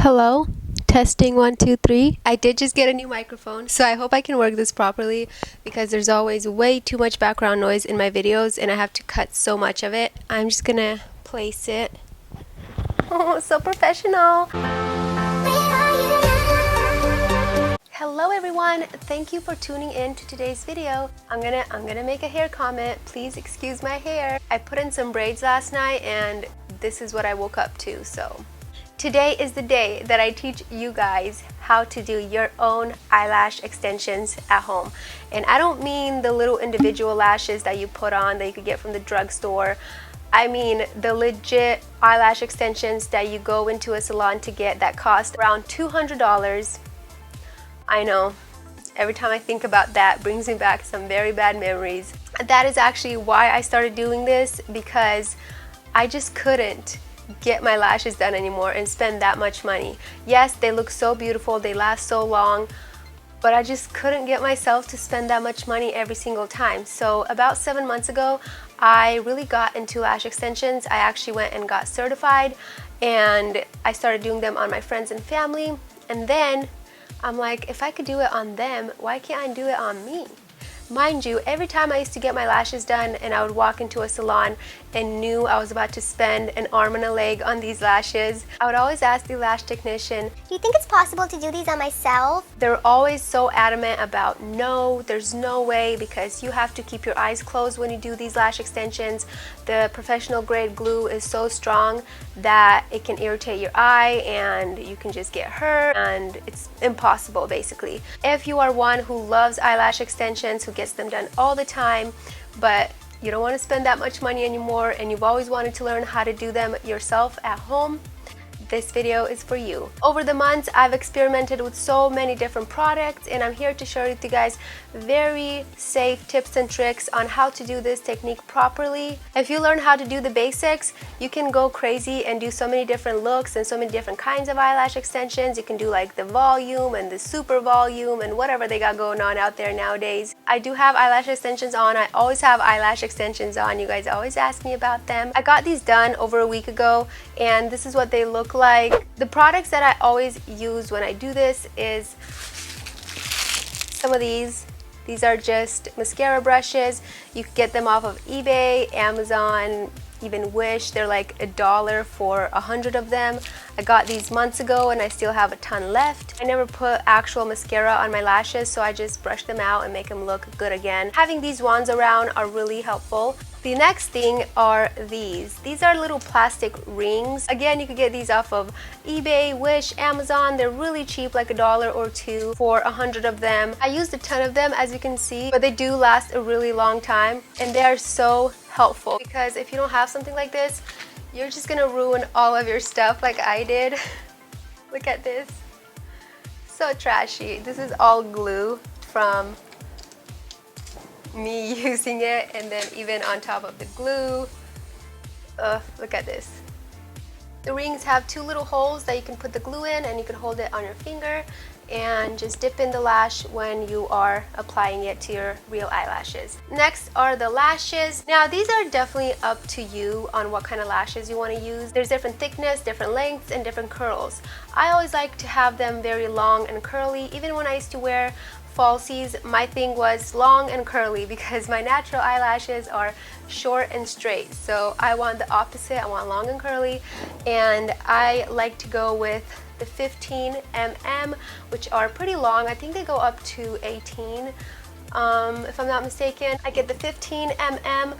Hello, testing 1 2 3. I did just get a new microphone, so I hope I can work this properly because there's always way too much background noise in my videos and I have to cut so much of it. I'm just gonna place it. Oh, so professional. Hello everyone, thank you for tuning in to today's video. I'm gonna make a hair comment. Please excuse my hair. I put in some braids last night and this is what I woke up to, so today is the day that I teach you guys how to do your own eyelash extensions at home. And I don't mean the little individual lashes that you put on that you could get from the drugstore. I mean the legit eyelash extensions that you go into a salon to get that cost around $200. I know, every time I think about that brings me back some very bad memories. That is actually why I started doing this, because I just couldn't get my lashes done anymore and spend that much money. Yes, they look so beautiful, they last so long, but I just couldn't get myself to spend that much money every single time. So about 7 months ago, I really got into lash extensions. I actually went and got certified and I started doing them on my friends and family. And then I'm like, if I could do it on them, why can't I do it on me? Mind you, every time I used to get my lashes done and I would walk into a salon and knew I was about to spend an arm and a leg on these lashes, I would always ask the lash technician, do you think it's possible to do these on myself? They're always so adamant about no, there's no way, because you have to keep your eyes closed when you do these lash extensions. The professional grade glue is so strong that it can irritate your eye and you can just get hurt and it's impossible basically. If you are one who loves eyelash extensions, who gets them done all the time, but you don't want to spend that much money anymore and you've always wanted to learn how to do them yourself at home, this video is for you. Over the months, I've experimented with so many different products and I'm here to share with you guys very safe tips and tricks on how to do this technique properly. If you learn how to do the basics, you can go crazy and do so many different looks and so many different kinds of eyelash extensions. You can do like the volume and the super volume and whatever they got going on out there nowadays. I do have eyelash extensions on. I always have eyelash extensions on. You guys always ask me about them. I got these done over a week ago and this is what they look like. The products that I always use when I do this is some of these. These are just mascara brushes. You can get them off of eBay, Amazon, even Wish. They're like $1 for 100 of them. I got these months ago and I still have a ton left. I never put actual mascara on my lashes, so I just brush them out and make them look good again. Having these wands around are really helpful. The next thing are these. These are little plastic rings. Again, you could get these off of eBay, Wish, Amazon. They're really cheap, like $1 or $2 for 100 of them. I used a ton of them, as you can see, but they do last a really long time and they are so helpful, because if you don't have something like this, you're just gonna ruin all of your stuff like I did. Look at this. So trashy. This is all glue from me using it, and then even on top of the glue, look at this. The rings have two little holes that you can put the glue in and you can hold it on your finger and just dip in the lash when you are applying it to your real eyelashes. Next are the lashes. Now these are definitely up to you on what kind of lashes you want to use. There's different thickness, different lengths, and different curls. I always like to have them very long and curly. Even when I used to wear falsies, my thing was long and curly because my natural eyelashes are short and straight. So I want the opposite. I want long and curly, and I like to go with the 15 mm, which are pretty long. I think they go up to 18 if I'm not mistaken. I get the 15 mm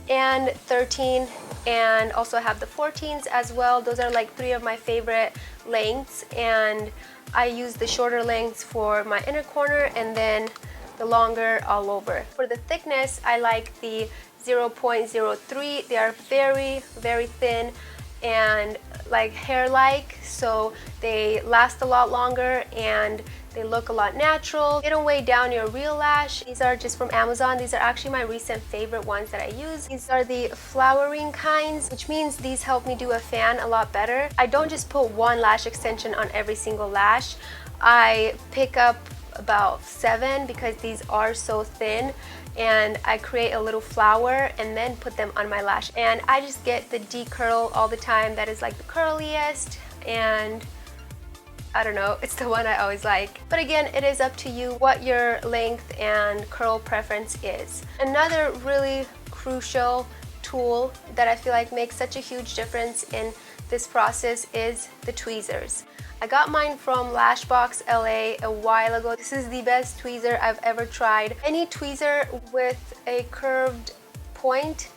and 13, and also have the 14s as well. Those are like three of my favorite lengths, and I use the shorter lengths for my inner corner and then the longer all over. For the thickness, I like the 0.03. They are very, very thin and like hair-like, so they last a lot longer and they look a lot natural. They don't weigh down your real lash. These are just from Amazon. These are actually my recent favorite ones that I use. These are the flowering kinds, which means these help me do a fan a lot better. I don't just put one lash extension on every single lash. I pick up about 7 because these are so thin, and I create a little flower and then put them on my lash, and I just get the D curl all the time. That is like the curliest, and I don't know, it's the one I always like. But again, it is up to you what your length and curl preference is. Another really crucial tool that I feel like makes such a huge difference in this process is the tweezers. I got mine from Lashbox LA a while ago. This is the best tweezer I've ever tried. Any tweezer with a curved point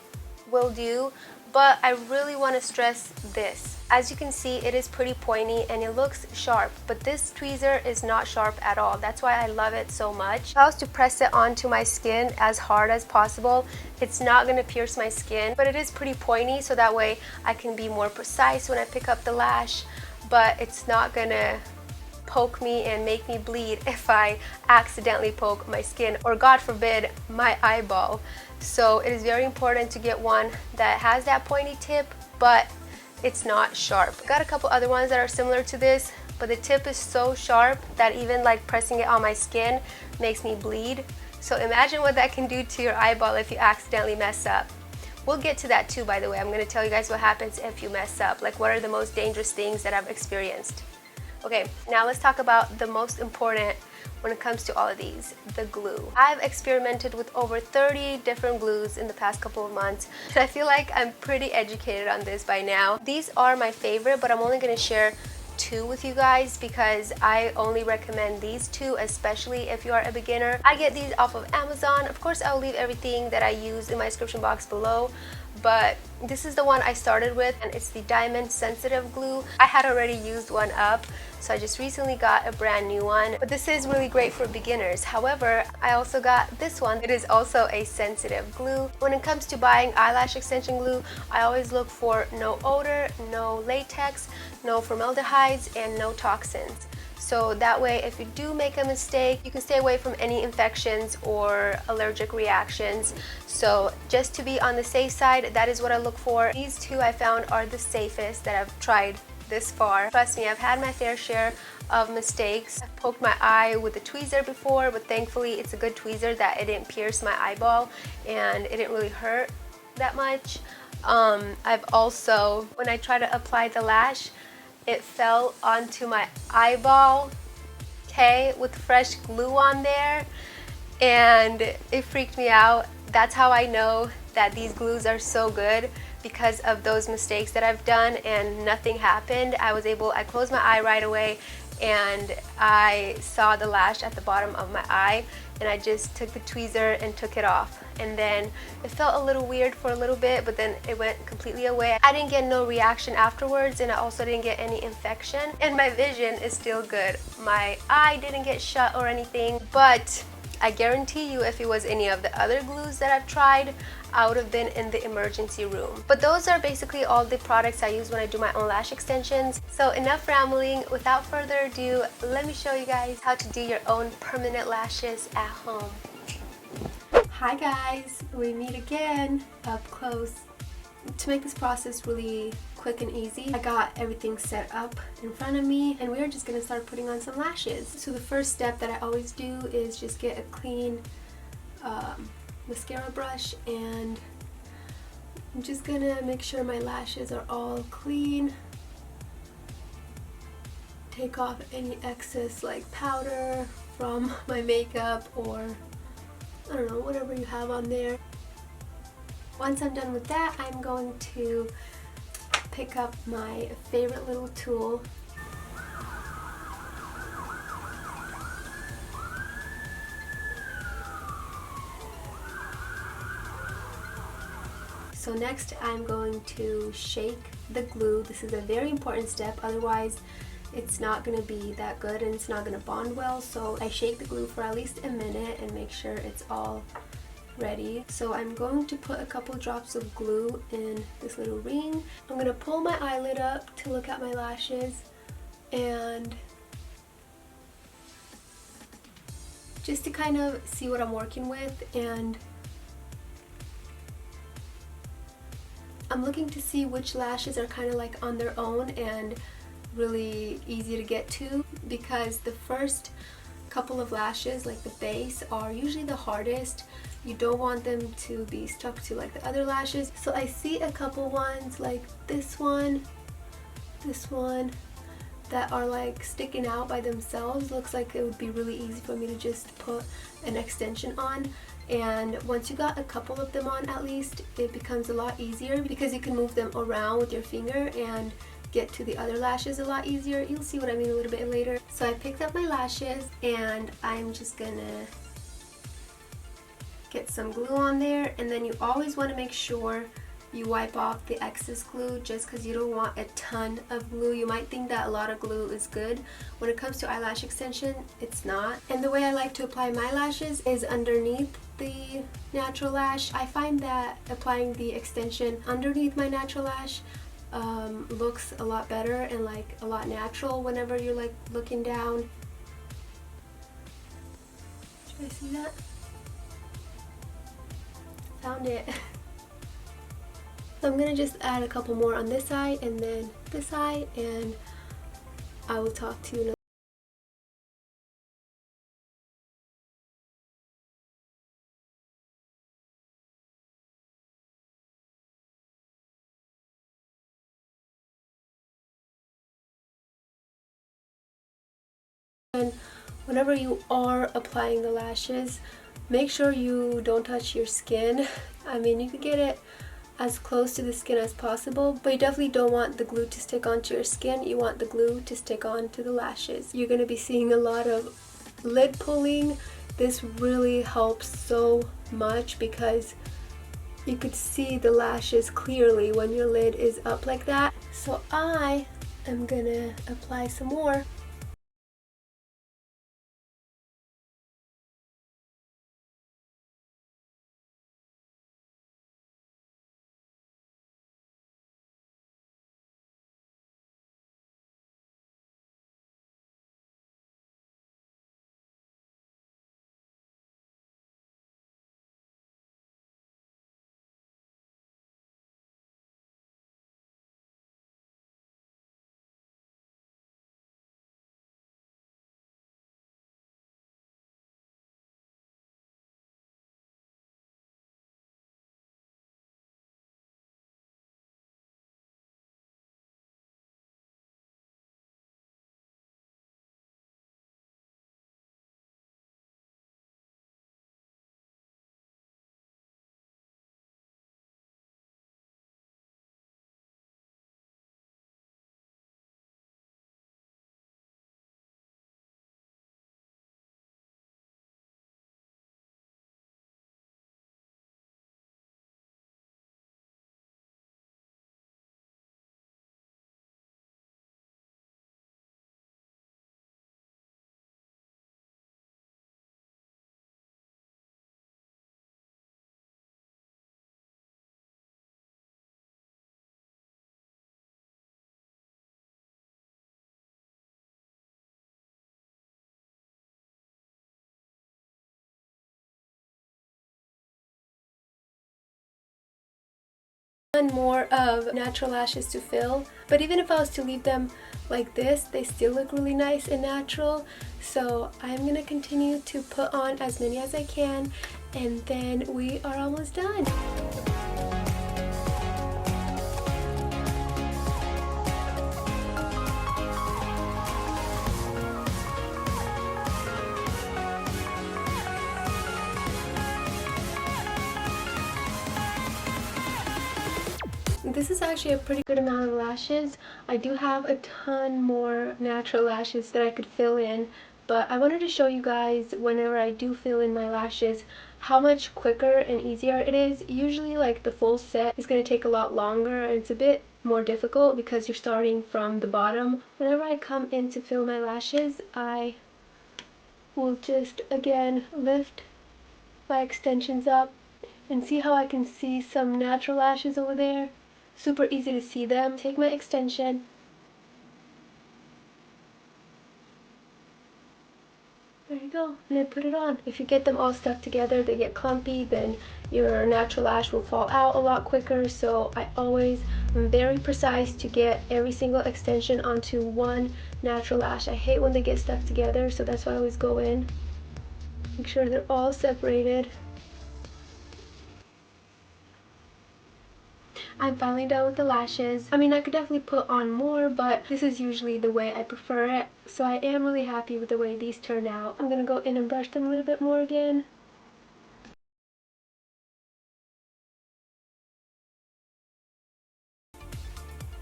will do, but I really want to stress this. As you can see, it is pretty pointy and it looks sharp, but this tweezer is not sharp at all. That's why I love it so much. If I was to press it onto my skin as hard as possible, it's not going to pierce my skin, but it is pretty pointy, so that way I can be more precise when I pick up the lash, but it's not going to poke me and make me bleed if I accidentally poke my skin, or God forbid, my eyeball. So it is very important to get one that has that pointy tip, but it's not sharp. I got a couple other ones that are similar to this, but the tip is so sharp that even like pressing it on my skin makes me bleed. So imagine what that can do to your eyeball if you accidentally mess up. We'll get to that too, by the way. I'm going to tell you guys what happens if you mess up. Like, what are the most dangerous things that I've experienced. Okay, now let's talk about the most important when it comes to all of these, the glue. I've experimented with over 30 different glues in the past couple of months. I feel like I'm pretty educated on this by now. These are my favorite, but I'm only going to share 2 with you guys because I only recommend these 2, especially if you are a beginner. I get these off of Amazon. Of course, I'll leave everything that I use in my description box below, but this is the one I started with, and it's the diamond sensitive glue. I had already used one up, so I just recently got a brand new one, but this is really great for beginners. However, I also got this one. It is also a sensitive glue. When it comes to buying eyelash extension glue, I always look for no odor, no latex, no formaldehydes, and no toxins. So that way, if you do make a mistake, you can stay away from any infections or allergic reactions. So just to be on the safe side, that is what I look for. These 2 I found are the safest that I've tried this far. Trust me, I've had my fair share of mistakes. I've poked my eye with a tweezer before, but thankfully it's a good tweezer that it didn't pierce my eyeball and it didn't really hurt that much. I've also, when I try to apply the lash, it fell onto my eyeball, okay, with fresh glue on there, and it freaked me out. That's how I know that these glues are so good, because of those mistakes that I've done, and nothing happened. I closed my eye right away and I saw the lash at the bottom of my eye, and I just took the tweezer and took it off, and then it felt a little weird for a little bit, but then it went completely away. I didn't get no reaction afterwards, and I also didn't get any infection, and my vision is still good. My eye didn't get shut or anything, but I guarantee you if it was any of the other glues that I've tried, I would have been in the emergency room. But those are basically all the products I use when I do my own lash extensions. So enough rambling. Without further ado, let me show you guys how to do your own permanent lashes at home. Hi guys, we meet again up close. To make this process really quick and easy, I got everything set up in front of me, and we're just gonna start putting on some lashes. So the first step that I always do is just get a clean mascara brush, and I'm just gonna make sure my lashes are all clean. Take off any excess like powder from my makeup, or I don't know, whatever you have on there. Once I'm done with that, I'm going to pick up my favorite little tool. So next I'm going to shake the glue. This is a very important step, otherwise it's not going to be that good and it's not going to bond well. So I shake the glue for at least a minute and make sure it's all ready. So I'm going to put a couple drops of glue in this little ring. I'm going to pull my eyelid up to look at my lashes, and just to kind of see what I'm working with, and I'm looking to see which lashes are kind of like on their own and really easy to get to, because the first couple of lashes, like the base, are usually the hardest. You don't want them to be stuck to like the other lashes. So I see a couple ones like this one, that are like sticking out by themselves, looks like it would be really easy for me to just put an extension on. And once you got a couple of them on at least, it becomes a lot easier because you can move them around with your finger and get to the other lashes a lot easier. You'll see what I mean a little bit later. So I picked up my lashes and I'm just gonna get some glue on there, and then you always want to make sure you wipe off the excess glue just because you don't want a ton of glue. You might think that a lot of glue is good. When it comes to eyelash extension, it's not. And the way I like to apply my lashes is underneath the natural lash. I find that applying the extension underneath my natural lash looks a lot better and like a lot natural whenever you're like looking down. Should I see that? Found it. So I'm gonna just add a couple more on this side and then this side, and I will talk to you in a And whenever you are applying the lashes, make sure you don't touch your skin. I mean, you could get it as close to the skin as possible, but you definitely don't want the glue to stick onto your skin. You want the glue to stick onto the lashes. You're going to be seeing a lot of lid pulling. This really helps so much because you could see the lashes clearly when your lid is up like that. So I am gonna apply some more. More of natural lashes to fill, but even if I was to leave them like this, they still look really nice and natural. So I'm gonna continue to put on as many as I can, and then we are almost done. This is actually a pretty good amount of lashes. I do have a ton more natural lashes that I could fill in, but I wanted to show you guys whenever I do fill in my lashes how much quicker and easier it is. Usually like the full set is going to take a lot longer and it's a bit more difficult because you're starting from the bottom. Whenever I come in to fill my lashes, I will just again lift my extensions up and see how I can see some natural lashes over there. Super easy to see them. Take my extension, there you go, and then put it on. If you get them all stuck together, they get clumpy, then your natural lash will fall out a lot quicker. So I always am very precise to get every single extension onto one natural lash. I hate when they get stuck together, so that's why I always go in, make sure they're all separated. I'm finally done with the lashes. I mean, I could definitely put on more, but this is usually the way I prefer it. So I am really happy with the way these turned out. I'm gonna go in and brush them a little bit more again.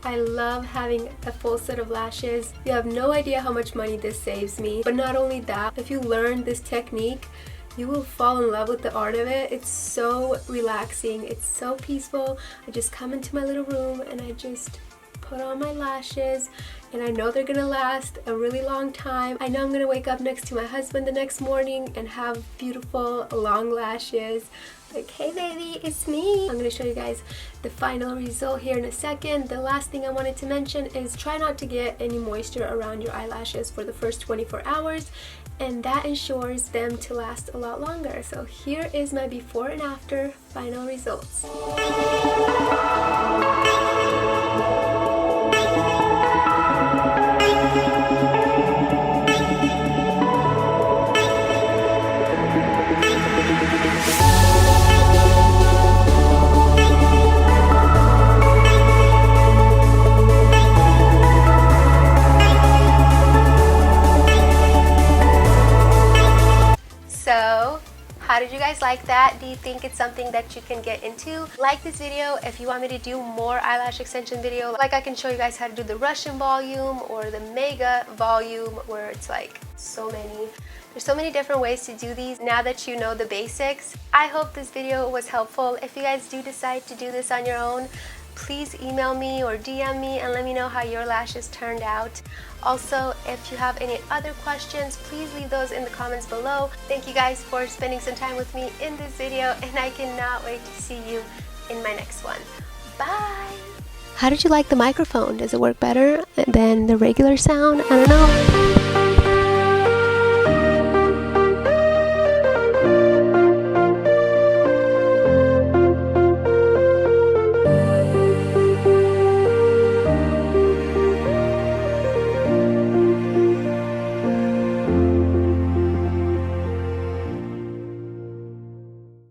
I love having a full set of lashes. You have no idea how much money this saves me. But not only that, if you learn this technique, you will fall in love with the art of it. It's so relaxing. It's so peaceful. I just come into my little room and I just put on my lashes, and I know they're gonna last a really long time. I know I'm gonna wake up next to my husband the next morning and have beautiful long lashes. Like, hey baby, it's me. I'm gonna show you guys the final result here in a second. The last thing I wanted to mention is try not to get any moisture around your eyelashes for the first 24 hours, and that ensures them to last a lot longer. So here is my before and after final results. So, how did you guys like that? Do you think it's something that you can get into? Like this video if you want me to do more eyelash extension video. Like, I can show you guys how to do the Russian volume or the mega volume, where it's like there's so many different ways to do these now that you know the basics. I hope this video was helpful. If you guys do decide to do this on your own, please email me or DM me and let me know how your lashes turned out. Also, if you have any other questions, please leave those in the comments below. Thank you guys for spending some time with me in this video, and I cannot wait to see you in my next one. Bye! How did you like the microphone? Does it work better than the regular sound? I don't know.